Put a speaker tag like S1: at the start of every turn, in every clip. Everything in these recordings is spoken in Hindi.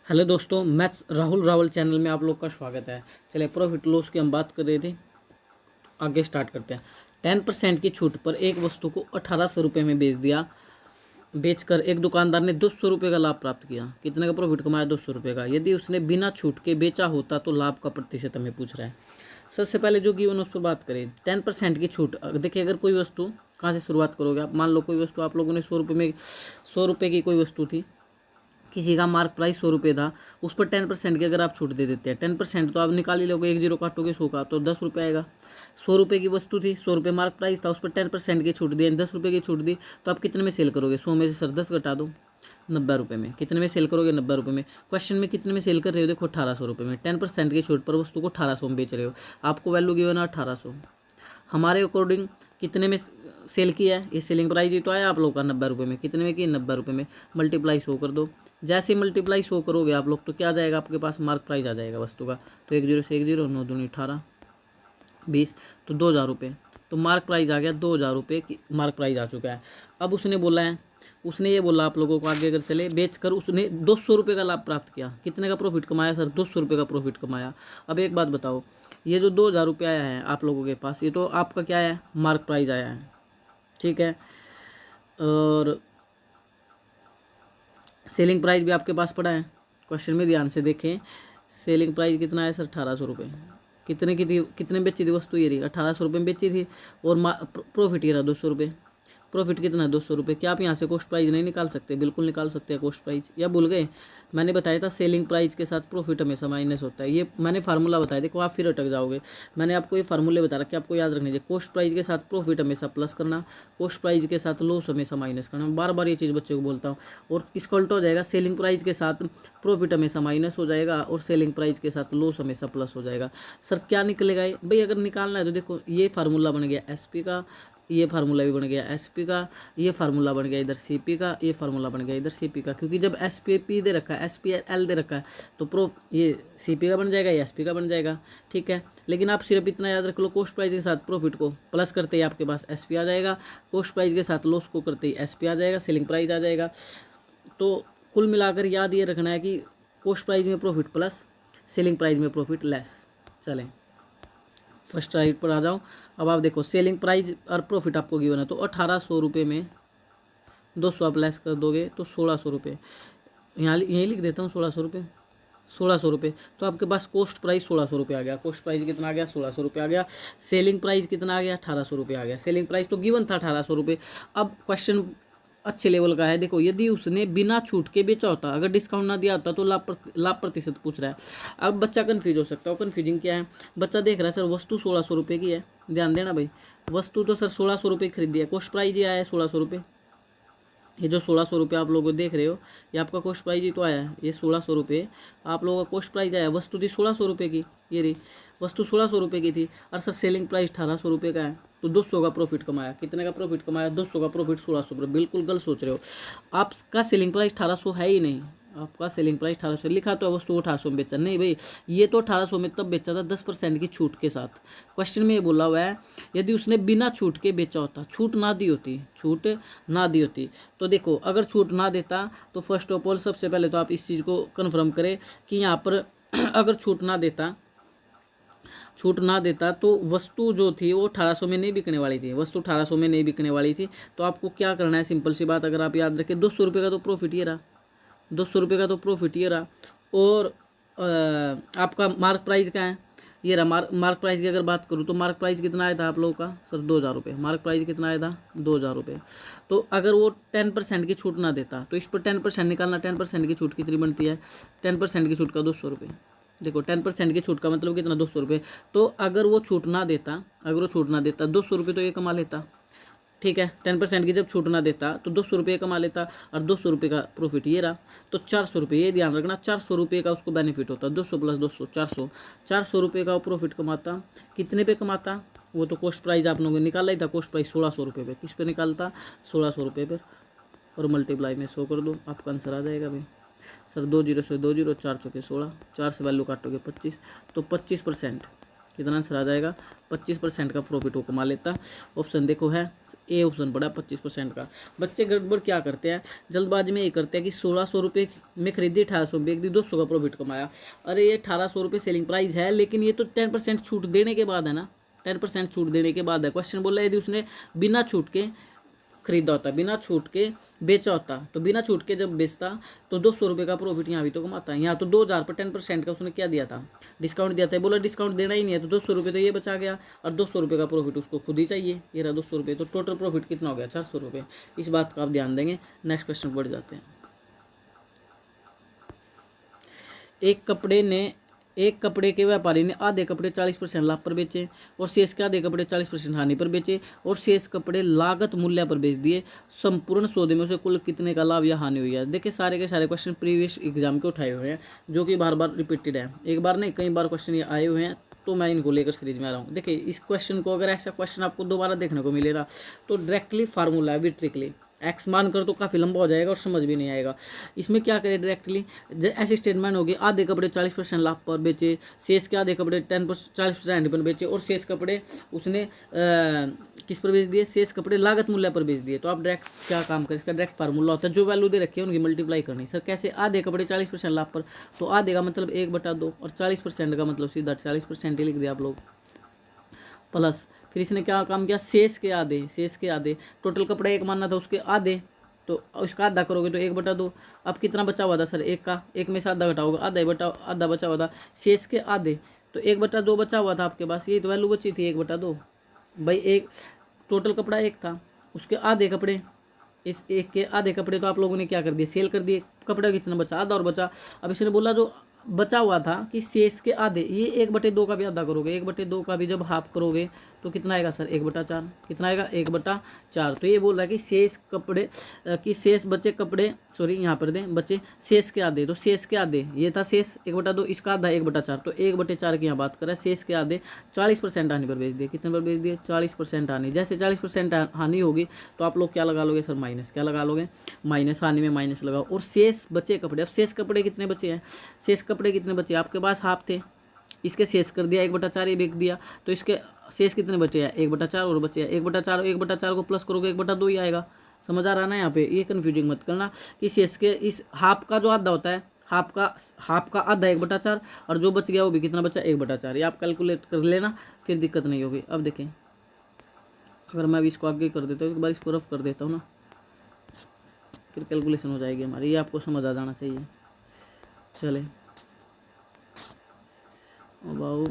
S1: हेलो दोस्तों, मैं राहुल रावल चैनल में आप लोग का स्वागत है। चलिए, प्रॉफिट लॉस की हम बात कर रहे थे, आगे स्टार्ट करते हैं। 10% की छूट पर एक वस्तु को 1800 रुपये में बेच दिया। बेचकर एक दुकानदार ने 200 रुपये का लाभ प्राप्त किया। कितने का प्रॉफिट कमाया? 200 रुपये का। यदि उसने बिना छूट के बेचा होता तो लाभ का प्रतिशत हमें पूछ रहा है। सबसे पहले जो गिवन उस पर बात करें, 10% की छूट। देखिए, अगर कोई वस्तु, कहाँ से शुरुआत करोगे आप? मान लो कोई वस्तु आप लोगों ने 100 रुपये की कोई वस्तु थी, किसी का मार्क प्राइस 100 रुपये था, उस पर 10% की अगर आप छूट दे देते हैं, 10% तो आप निकाल ही लोगे, 1 0 काटोगे 100 का तो 10 रुपये आएगा। 100 रुपये की वस्तु थी, 100 रुपये मार्क प्राइस था, उस पर 10% की छूट दी, 10 रुपये की छूट दी, तो आप कितने में सेल करोगे? 100 में से सर 10 घटा दो, 90 रुपये में। कितने में सेल करोगे? 90 रुपये में। क्वेश्चन में कितने में सेल कर रहे हो? देखो, 1800 रुपये में। 10% की छूट पर वस्तु को 1800 में बेच रहे हो, आपको वैल्यू गिवन है 1800। हमारे अकॉर्डिंग कितने में सेल किया है? ये सेलिंग प्राइस ही तो आया आप लोग का 90 रुपये में। कितने में की? 90 रुपये में। मल्टीप्लाई 100 कर दो। जैसे मल्टीप्लाई 100 करोगे आप लोग तो क्या आ जाएगा आपके पास? मार्क प्राइस आ जाएगा वस्तु का। तो 1 0 से 1 0, 9 दूनी 18, 20, तो 2000 रुपये। तो मार्क प्राइस आ गया 2000 रुपये की, मार्क प्राइस आ चुका है। अब उसने बोला है, उसने ये बोला आप लोगों को, आगे अगर चले, बेचकर उसने 200 रुपये का लाभ प्राप्त किया। कितने का प्रॉफिट कमाया सर? 200 रुपये का प्रॉफिट कमाया। अब एक बात बताओ, ये जो 2000 रुपये आया है आप लोगों के पास, ये तो आपका क्या है? मार्क प्राइस आया है, ठीक है। और सेलिंग प्राइस भी आपके पास पड़ा है। क्वेश्चन में ध्यान से देखें, सेलिंग प्राइस कितना है सर? 1800 रुपये। कितने की थी? कितने बेची थी वस्तु? ये रही 1800 रुपये में बेची थी। और प्रॉफिट ये रहा 200 रुपये। प्रॉफिट कितना है? 200 रुपये। क्या आप यहाँ से कॉस्ट प्राइस नहीं निकाल सकते? बिल्कुल निकाल सकते हैं कॉस्ट प्राइस। या भूल गए? मैंने बताया था सेलिंग प्राइस के साथ प्रॉफिट हमेशा माइनस होता है। ये मैंने फार्मूला बताया, देखो आप फिर अटक जाओगे। मैंने आपको ये फार्मूले बता रखे, आपको याद रखने चाहिए। कॉस्ट प्राइस के साथ प्रॉफिट हमेशा प्लस करना, कॉस्ट प्राइस के साथ लॉस हमेशा माइनस करना। बार बार ये चीज़ बच्चों को बोलता हूँ। और इसका उल्टा हो जाएगा, सेलिंग प्राइस के साथ प्रॉफिट हमेशा माइनस हो जाएगा और सेलिंग प्राइस के साथ लॉस हमेशा प्लस हो जाएगा। सर क्या निकलेगा ये? भाई अगर निकालना है तो देखो, ये फार्मूला बन गया एसपी का, ये फार्मूला भी बन गया एसपी का, ये फार्मूला बन गया इधर सीपी का, ये फार्मूला बन गया इधर सीपी का। क्योंकि जब एसपी पी दे रखा है, एसपी एल दे रखा है, तो प्रो ये सीपी का बन जाएगा, ये एसपी का बन जाएगा, ठीक है। लेकिन आप सिर्फ इतना याद रख लो, कॉस्ट प्राइस के साथ प्रॉफिट को प्लस करते ही आपके पास एसपी आ जाएगा, कॉस्ट प्राइस के साथ लॉस को करते ही एसपी आ जाएगा, सेलिंग प्राइस आ जाएगा। तो कुल मिलाकर याद ये रखना है कि कॉस्ट प्राइस में प्रॉफिट प्लस, सेलिंग प्राइस में प्रॉफिट लेस। चलें, फर्स्ट राइट पर आ जाओ। अब आप देखो, सेलिंग प्राइस और प्रॉफिट आपको गिवन है, तो 1800 रुपये में 200 आप लेस कर दोगे तो 1600 रुपये। यहाँ यहीं लिख देता हूँ 1600 रुपये, 1600 रुपये। तो आपके पास कॉस्ट प्राइस 1600 रुपये आ गया। कॉस्ट प्राइस कितना आ गया? 1600 रुपये आ गया। सेलिंग प्राइस कितना आ गया? 1800 रुपये आ गया। सेलिंग प्राइस तो गिवन था 1800 रुपये। अब क्वेश्चन अच्छे लेवल का है। देखो, यदि उसने बिना छूट के बेचा होता, अगर डिस्काउंट ना दिया होता, तो लाभ प्रतिशत पूछ रहा है। अब बच्चा कन्फ्यूज हो सकता है। कन्फ्यूजिंग क्या है? बच्चा देख रहा है सर वस्तु 1600 रुपये की है, ध्यान देना भाई, वस्तु तो सर 1600 रुपये खरीदी है, कॉस्ट प्राइस ये आया है 1600 रुपये। ये जो 1600 रुपये आप लोग देख रहे हो, ये आपका कॉस्ट प्राइस ही तो आया है। ये 1600 रुपये आप लोगों का कॉस्ट प्राइस आया। वस्तु थी 1600 रुपये की, ये रही वस्तु 1600 रुपये की थी, और सर सेलिंग प्राइस 1800 रुपये का है। तो 200 का प्रॉफिट कमाया। कितने का प्रॉफिट कमाया? 200 का प्रॉफिट 1600 रुपये। बिल्कुल गलत सोच रहे हो, आपका सेलिंग प्राइस 1800 है ही नहीं। आपका सेलिंग प्राइस 1800 लिखा तो है, वस्तु 1800 में बेचा नहीं भाई। ये तो 1800 में तब बेचा था 10% की छूट के साथ। क्वेश्चन में ये बोला हुआ है, यदि उसने बिना छूट के बेचा होता, छूट ना दी होती, छूट ना दी होती, तो देखो अगर छूट ना देता तो फर्स्ट ऑफ ऑल सबसे पहले तो आप इस चीज़ को कन्फर्म करें कि यहाँ पर अगर छूट ना देता तो वस्तु जो थी वो 1800 में नहीं बिकने वाली थी। वस्तु 1800 में नहीं बिकने वाली थी। तो आपको क्या करना है? सिंपल सी बात, अगर आप याद रखें, 200 रुपये का तो प्रॉफिट ये रहा, 200 रुपये का तो प्रॉफिट ये रहा। और आपका मार्क प्राइस क्या है? ये रहा। मार्क प्राइस की अगर बात करूँ तो मार्क प्राइस कितना आया था आप लोगों का सर? 2000 रुपये। मार्क प्राइस कितना आया था? 2000 रुपये। तो अगर वो 10% की छूट ना देता, तो इस पर 10% निकालना, 10% की छूट कितनी बनती है? 10% की छूट का 200 रुपये। देखो, 10% की छूट का मतलब कितना? 200 रुपये। तो अगर वो छूट ना देता, 200 रुपये तो ये कमा लेता, ठीक है। 10% की जब छूट ना देता तो 200 रुपये कमा लेता, और 200 रुपये का प्रॉफिट ये रहा। तो 400 रुपये, ये ध्यान रखना, 400 रुपये का उसको बेनिफिट होता। 200 प्लस 200, 400 रुपये का वो प्रॉफिट कमाता। कितने पे कमाता? वो तो कॉस्ट प्राइस आप लोगों ने निकाला ही था, कॉस्ट प्राइस 1600 रुपये पे। किस पे निकालता? 1600 रुपये पर। और मल्टीप्लाई में 100 कर दो, आपका आंसर आ जाएगा भाई। सर 2 0 से 2 0, 4 चौके 16, 4 से वैल्यू काटोगे 25, तो 25%। कितना आंसर आ जाएगा, 25% का प्रॉफिट वो कमा लेता। ऑप्शन देखो है ए ऑप्शन पड़ा 25% का। बच्चे गड़बड़ क्या करते हैं, जल्दबाजी में ये करते हैं कि 1600 रुपये में खरीदी, 1800 में बेच दी, 200 का प्रॉफिट कमाया। अरे ये 1800 रुपये सेलिंग प्राइस है, लेकिन ये तो 10% छूट देने के बाद है ना, 10% छूट देने के बाद है। क्वेश्चन बोला यदि उसने बिना छूट के खरीदा होता, बिना छूट के बेचा होता, तो बिना छूट के जब बेचता तो 200 रुपये का प्रॉफिट यहाँ भी तो कमाता है। यहाँ तो 2000 पर 10% का उसने क्या दिया था, डिस्काउंट दिया था। बोला डिस्काउंट देना ही नहीं है, तो 200 रुपये तो ये बचा गया, और 200 रुपये का प्रॉफिट उसको खुद ही चाहिए। ये रहा 200 रुपये, तो टोटल प्रॉफिट कितना हो गया, 400 रुपये। इस बात का आप ध्यान देंगे। नेक्स्ट क्वेश्चन बढ़ जाते हैं। एक कपड़े के व्यापारी ने आधे कपड़े 40% लाभ पर बेचे और शेष के आधे कपड़े 40% हानि पर बेचे और शेष कपड़े लागत मूल्य पर बेच दिए। संपूर्ण सौदे में उसे कुल कितने का लाभ या हानि हुई है। देखिए सारे के सारे क्वेश्चन प्रीवियस एग्जाम के उठाए हुए हैं, जो कि बार बार रिपीटेड है, एक बार नहीं कई बार क्वेश्चन ये आए हुए हैं, तो मैं इनको लेकर सीरीज में आ रहा हूँ। देखिए इस क्वेश्चन को अगर ऐसा क्वेश्चन आपको दोबारा देखने को मिलेगा तो डायरेक्टली फार्मूला है विट्रिकली, एक्स मान कर तो काफ़ी लंबा हो जाएगा और समझ भी नहीं आएगा। इसमें क्या करें डायरेक्टली, ऐसी स्टेटमेंट होगी, आधे कपड़े 40% लाभ पर बेचे, शेष के आधे कपड़े 40% हानि पर बेचे और शेष कपड़े उसने किस पर बेच दिए, शेष कपड़े लागत मूल्य पर बेच दिए। तो आप डायरेक्ट क्या काम करें, इसका डायरेक्ट फार्मूला होता है, जो वैल्यू दे रखी है उनकी मल्टीप्लाई करनी। सर कैसे, आधे कपड़े 40% लाभ पर, तो आधे का मतलब 1/2 और 40% का मतलब सीधा 40% ही लिख दिया आप लोग, प्लस फिर इसने क्या काम किया, शेष के आधे, टोटल कपड़ा एक मानना था उसके आधे, तो उसका आधा करोगे तो 1/2। अब कितना बचा हुआ था सर, एक में से आधा घटाओगे, आधा बचा हुआ था, शेष के आधे, तो 1/2 बचा हुआ था आपके पास, यही तो वैल्यू बची थी 1/2 भाई। एक टोटल कपड़ा एक था, उसके आधे कपड़े, इस एक के आधे कपड़े तो आप लोगों ने क्या कर दिए, सेल कर दिए। कपड़ा कितना बचा, आधा और बचा। अब इसने बोला जो बचा हुआ था कि शेष के आधे, ये 1/2 का भी आधा करोगे, 1/2 का भी जब हाफ करोगे तो कितना आएगा सर, 1/4। कितना आएगा, 1/4। तो ये बोल रहा है कि शेष कपड़े कि शेष बचे कपड़े, सॉरी यहाँ पर दें, बचे शेष के आधे, तो शेष के आधे ये था शेष 1/2, इसका आधा 1/4, तो 1/4 की यहाँ बात करें। शेष के आधे 40% हानि पर बेच दिए, कितने पर बेच दिए, 40% हानि। जैसे 40% हानि होगी तो आप लोग क्या लगा लोगे सर, माइनस। क्या लगा लोगे, माइनस, हानि में माइनस लगाओ। और शेष बचे कपड़े, अब शेष कपड़े कितने बचे हैं, शेष कपड़े कितने बचे, आपके पास हाफ थे, इसके शेष कर दिया, 1/4 ही बेच दिया, तो इसके शेष कितने बचे हैं, 1/4 और बचे हैं 1/4 को प्लस करोगे 1/2 ही आएगा। समझ आ रहा ना, यहाँ पे ये कन्फ्यूजिंग मत करना कि शेष के इस हाफ का जो आधा होता है, हाफ का आधा 1/4 और जो बच गया वो भी कितना बचा, 1/4। ये आप कैलकुलेट कर लेना, फिर दिक्कत नहीं होगी। अब देखें, अगर मैं अभी इसको आगे कर देता हूँ, एक बार इसको रफ कर देता हूँ ना, फिर कैलकुलेशन हो जाएगी हमारी, ये आपको समझ आ जाना चाहिए। चले वाओ,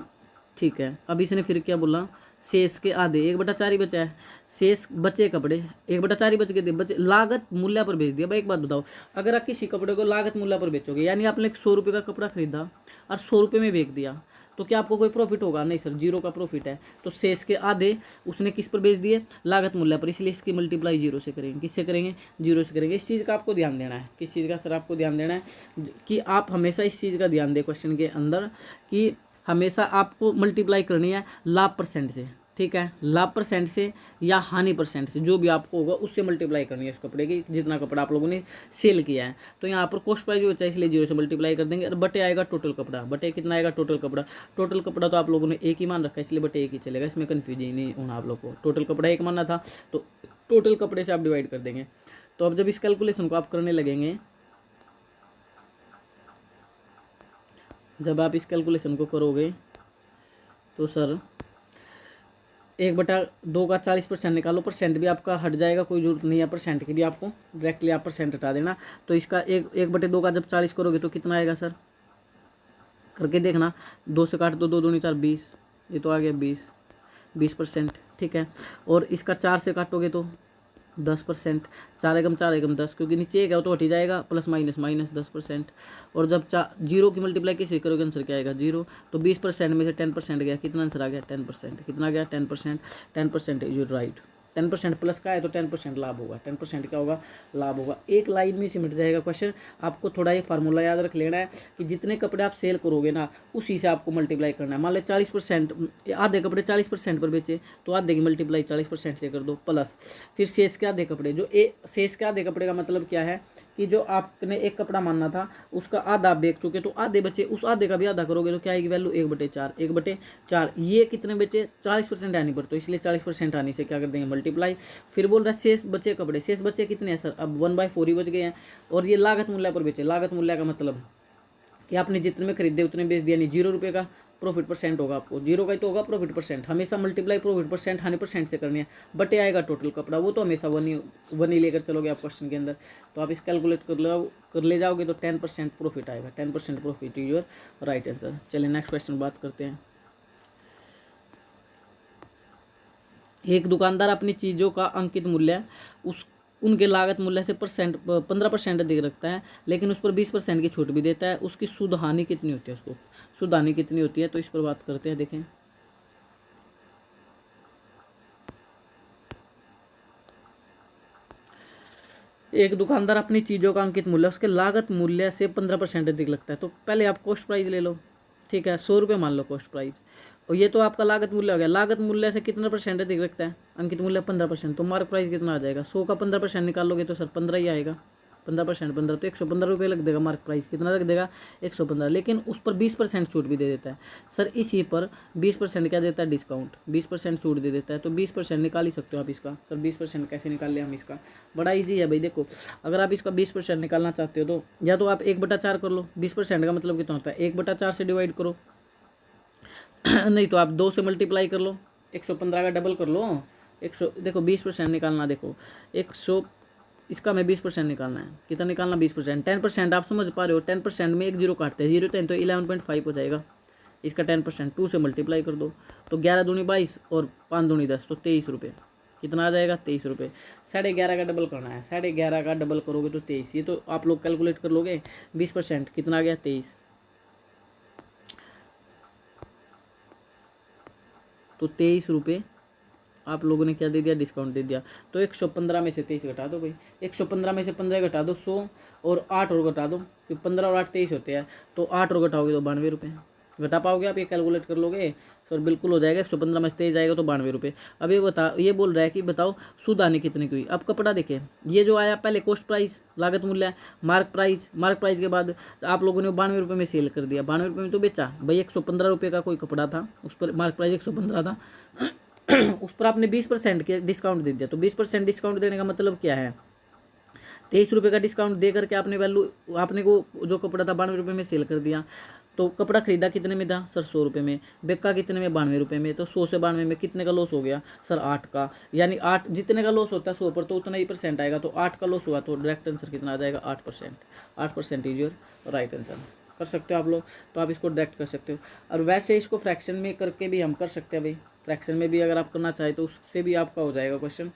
S1: ठीक है। अब इसने फिर क्या बोला, शेष के आधे, 1/4 ही बचा है, शेष बचे कपड़े 1/4 ही बच गए थे, बचे लागत मूल्य पर बेच दिया। भाई एक बात बताओ, अगर आप किसी कपड़े को लागत मूल्य पर बेचोगे, यानी आपने 100 रुपये का कपड़ा खरीदा और 100 रुपये में बेच दिया, तो क्या आपको कोई प्रॉफिट होगा, नहीं सर, 0 का प्रॉफिट है। तो शेष के आधे उसने किस पर बेच दिए, लागत मूल्य पर, इसलिए इसकी मल्टीप्लाई 0 से करेंगे। किससे करेंगे, 0 से करेंगे। इस चीज़ का आपको ध्यान देना है, किस चीज़ का सर आपको ध्यान देना है, कि आप हमेशा इस चीज़ का ध्यान दें क्वेश्चन के अंदर, कि हमेशा आपको मल्टीप्लाई करनी है लाभ परसेंट से, ठीक है, लाभ परसेंट से या हानि परसेंट से, जो भी आपको होगा उससे मल्टीप्लाई करनी है उस कपड़े की, जितना कपड़ा आप लोगों ने सेल किया है। तो यहाँ पर कॉस्ट प्राइस भी बचा है, इसलिए 0 से मल्टीप्लाई कर देंगे। और बटे आएगा टोटल कपड़ा, बटे कितना आएगा, टोटल कपड़ा। टोटल कपड़ा तो आप लोगों ने एक ही मान रखा है, इसलिए बटे एक ही चलेगा, इसमें कन्फ्यूजन नहीं होना आप लोग को। टोटल कपड़ा एक मानना था, तो टोटल कपड़े से आप डिवाइड कर देंगे। तो अब जब इस कैलकुलेशन को आप करने लगेंगे, जब आप इस कैलकुलेशन को करोगे तो सर 1/2 का 40% निकालो, परसेंट भी आपका हट जाएगा, कोई जरूरत नहीं है परसेंट की भी, आपको डायरेक्टली आप परसेंट हटा देना। तो इसका 1/2 का जब 40 करोगे तो कितना आएगा सर, करके देखना, 2 से काट दो, 2 दूनी 4, 20, ये तो आ गया 20%, ठीक है। और इसका 4 से काटोगे तो 10%, 4 एकम 4 एकम 10, क्योंकि नीचे एक है वो तो हट ही जाएगा, प्लस माइनस 10%। और जब 0 की मल्टीप्लाई किसी करोगे आंसर क्या आएगा, 0। तो 20% में से 10% गया, कितना आंसर आ गया, 10%। कितना गया, 10%। 10% इज राइट। 10% प्लस का है तो 10% लाभ होगा, 10% क्या होगा, लाभ होगा। एक लाइन में सिमट जाएगा क्वेश्चन। आपको थोड़ा ये फार्मूला याद रख लेना है कि जितने कपड़े आप सेल करोगे ना उसी से आपको मल्टीप्लाई करना है। मान लो 40%, आधे कपड़े 40% पर बेचे तो आधे की मल्टीप्लाई 40% से कर दो, प्लस फिर शेष के आधे कपड़े, जो शेष के आधे कपड़े का मतलब क्या है कि जो आपने एक कपड़ा मानना था उसका आधा आप बेच चुके तो आधे बचे, उस आधे का भी आधा करोगे तो क्या आएगी वैल्यू, 1/4, 1/4। ये कितने बचे, 40% आने पर, तो इसलिए 40% आने से क्या कर देंगे, मल्टीप्लाई। फिर बोल रहा है शेष बचे कपड़े, शेष बचे कितने हैं सर, अब 1/4 ही बच गए हैं। और ये लागत मूल्य पर बेचे, लागत मूल्य का मतलब कि आपने जितने में खरीदे उतने बेच दिया, नहीं 0 रुपये का प्रॉफिट परसेंट होगा, आपको 0 का ही तो होगा प्रॉफिट परसेंट। हमेशा मल्टीप्लाई प्रॉफिट परसेंट 100% से करनी है, बटे आएगा टोटल कपड़ा, वो तो हमेशा वन ही लेकर चलोगे आप क्वेश्चन के अंदर। तो आप इस कैलकुलेट कर ले जाओगे तो 10% प्रॉफिट आएगा, 10% profit is your right answer. चलिए नेक्स्ट क्वेश्चन बात करते हैं। एक दुकानदार अपनी चीज़ों का अंकित मूल्य उनके लागत मूल्य से 15% अधिक रखता है, लेकिन उस पर 20% की छूट भी देता है। उसकी शुद्ध हानि कितनी होती है, उसको शुद्ध हानि कितनी होती है, तो इस पर बात करते हैं। देखें, एक दुकानदार अपनी चीज़ों का अंकित मूल्य उसके लागत मूल्य से 15% अधिक लगता है। तो पहले आप कॉस्ट प्राइस ले लो, ठीक है, 100 रुपये मान लो कॉस्ट प्राइस, और ये तो आपका लागत मूल्य हो गया। लागत मूल्य से कितना परसेंट अधिक रखता है, अंकित मूल्य 15%, तो मार्क प्राइस कितना आ जाएगा, 100 का 15% निकालोगे तो सर 15 ही आएगा। 15%, 15 तो 115 रुपये लग देगा। मार्क प्राइस कितना रख देगा, 115, लेकिन उस पर 20% छूट भी दे देता है। सर इसी पर 20% क्या देता है, डिस्काउंट, 20% छूट दे देता है, तो 20% निकाल ही सकते हो आप इसका। सर 20% कैसे निकाल लिया हम इसका, बड़ा ईजी है भाई। देखो, अगर आप इसका 20% निकालना चाहते हो तो या तो आप 1/4 कर लो, 20% का मतलब कितना होता है, 1/4 से डिवाइड करो नहीं तो आप 2 से मल्टीप्लाई कर लो, 115 का डबल कर लो। 100, देखो 20% निकालना, देखो 100, इसका में 20% निकालना है, कितना निकालना, 20%। 10% आप समझ पा रहे हो, 10% में 1 0 काटते हैं, 0 10 तो 11.5 हो जाएगा। इसका 10% 2 से मल्टीप्लाई कर दो तो 11 दूनी 22 और 5 दूनी 10, तो 23 रुपये। कितना आ जाएगा, 23 रुपये। 11.5 का डबल करना है, 11.5 का डबल करोगे तो 23। ये तो आप लोग कैलकुलेट कर लोगे, 20% कितना आ गया, 23। तो 23 रुपये आप लोगों ने क्या दे दिया, डिस्काउंट दे दिया। तो 115 में से 23 घटा दो भाई, 115 में से 15 घटा दो, 100 और 8 और घटा दो, क्योंकि 15 और 8 23 होते हैं, तो 8 और घटाओगे तो 92 रुपये। घटा पाओगे आप, ये कैलकुलेट कर लोगे सर, बिल्कुल हो जाएगा। 115 में से 23 जाएगा तो 92 रुपये। अब ये बोल रहा है कि बताओ शुद्ध हानि कितने की हुई। अब कपड़ा देखें, ये जो आया पहले कॉस्ट प्राइस, लागत मूल्य, मार्क प्राइस के बाद आप लोगों ने 92 रुपये में सेल कर दिया, 92 रुपये में तो बेचा भाई। 115 रुपये का कोई कपड़ा था, उस पर मार्क प्राइस 115 था उस पर आपने 20% के डिस्काउंट दे दिया। तो 20% डिस्काउंट देने का मतलब क्या है, 23 रुपये का डिस्काउंट दे करके आपने आपने को जो कपड़ा था 92 रुपये में सेल कर दिया। तो कपड़ा खरीदा कितने में था सर, 100 रुपये में, बेचा कितने में, 92 रुपये में। तो 100 से 92 में कितने का लॉस हो गया सर, 8 का। यानी 8 जितने का लॉस होता है 100 पर तो उतना ही % आएगा, तो 8 का लॉस हुआ, तो डायरेक्ट आंसर कितना आ जाएगा, 8%। 8% इज योर राइट आंसर। कर सकते हो आप लोग, तो आप इसको डायरेक्ट कर सकते हो। और वैसे इसको फ्रैक्शन में करके भी हम कर सकते हैं भाई, फ्रैक्शन में भी अगर आप करना चाहें तो उससे भी आपका हो जाएगा क्वेश्चन।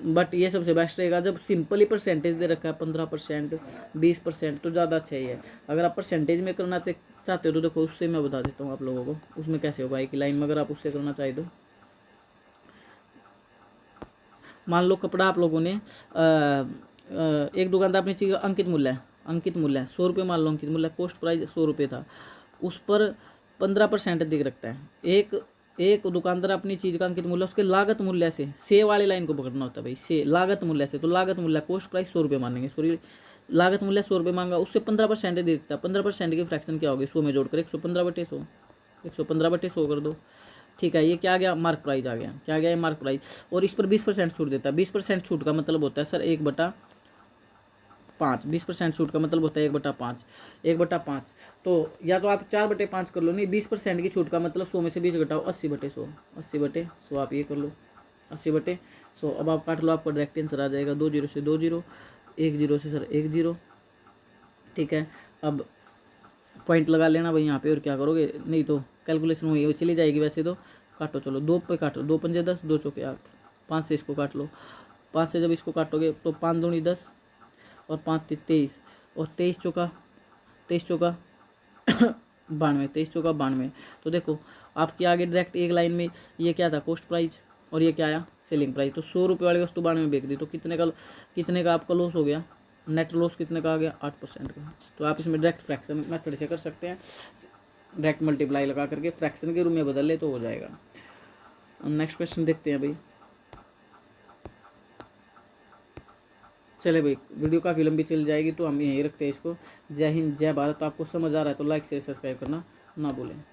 S1: बट ये सबसे बेस्ट रहेगा जब सिंपली परसेंटेज दे रखा है, 15%, 20%, तो ज़्यादा अच्छा ही है। अगर आप परसेंटेज में करना चाहते हो तो देखो, उससे मैं बता देता हूँ आप लोगों को, उसमें कैसे होगा एक लाइन में, अगर आप उससे करना चाहे तो। मान लो कपड़ा आप लोगों ने एक दुकानदार अपनी चीज़ अंकित मूल्य 100 रुपये मान लो, अंकित मूल्य, कॉस्ट प्राइस 100 रुपये था, उस पर 15% अधिक रखता है। एक दुकानदार अपनी चीज़ का अंकित मूल्य उसके लागत मूल्य से वाली लाइन को पकड़ना होता है भाई, से लागत मूल्य से। तो लागत मूल्य, कॉस्ट प्राइस 100 रुपये मानेंगे, सॉरी लागत मूल्य 100 रुपये मांगा, उससे 15% अधिक रखता है। 15% की फ्रैक्शन क्या होगी, 100 में जोड़कर 115/100, 115/100 कर दो, ठीक है। ये क्या आ गया, मार्क प्राइस आ गया, क्या आ गया, ये मार्क प्राइस। और इस पर 20% छूट देता है। 20% छूट का मतलब होता है सर 1/5, 20% छूट का मतलब होता है 1/5, 1/5। तो या तो आप 4/5 कर लो, नहीं 20% की छूट का मतलब 100 में से 20 घटाओ, 80/100, 80/100 आप ये कर लो, 80/100। अब आप काट लो, आपका डायरेक्ट आंसर आ जाएगा, 2 0 से 2 0, 1 0 से सर 1 0, ठीक है। अब पॉइंट लगा लेना भाई यहाँ पे, और क्या करोगे, नहीं तो कैलकुलेशन हुई चली जाएगी वैसे तो। काटो, चलो 2 पे काटो, 2 पंजे 10, 2 चौके 8, 5 से इसको काट लो। 5 से जब इसको काटोगे तो 5 दूनी 10 और 5 23, और 23 चौका 92, 23 चौका 92। तो देखो आपके आगे डायरेक्ट एक लाइन में ये क्या था, कॉस्ट प्राइस, और ये क्या आया सेलिंग प्राइस। तो 100 रुपये वाली वस्तु 92 में बेच दी, तो कितने का आपका लॉस हो गया, नेट लॉस कितने का आ गया 8% का। तो आप इसमें डायरेक्ट फ्रैक्शन मेथड से कर सकते हैं, डायरेक्ट मल्टीप्लाई लगा करके फ्रैक्शन के रूप में बदल ले तो हो जाएगा। नेक्स्ट क्वेश्चन देखते हैं भाई। चले भाई, वीडियो काफ़ी लंबी चल जाएगी तो हम यहीं रखते हैं इसको। जय हिंद, जय भारत। आपको समझ आ रहा है तो लाइक शेयर सब्सक्राइब करना ना भूलें।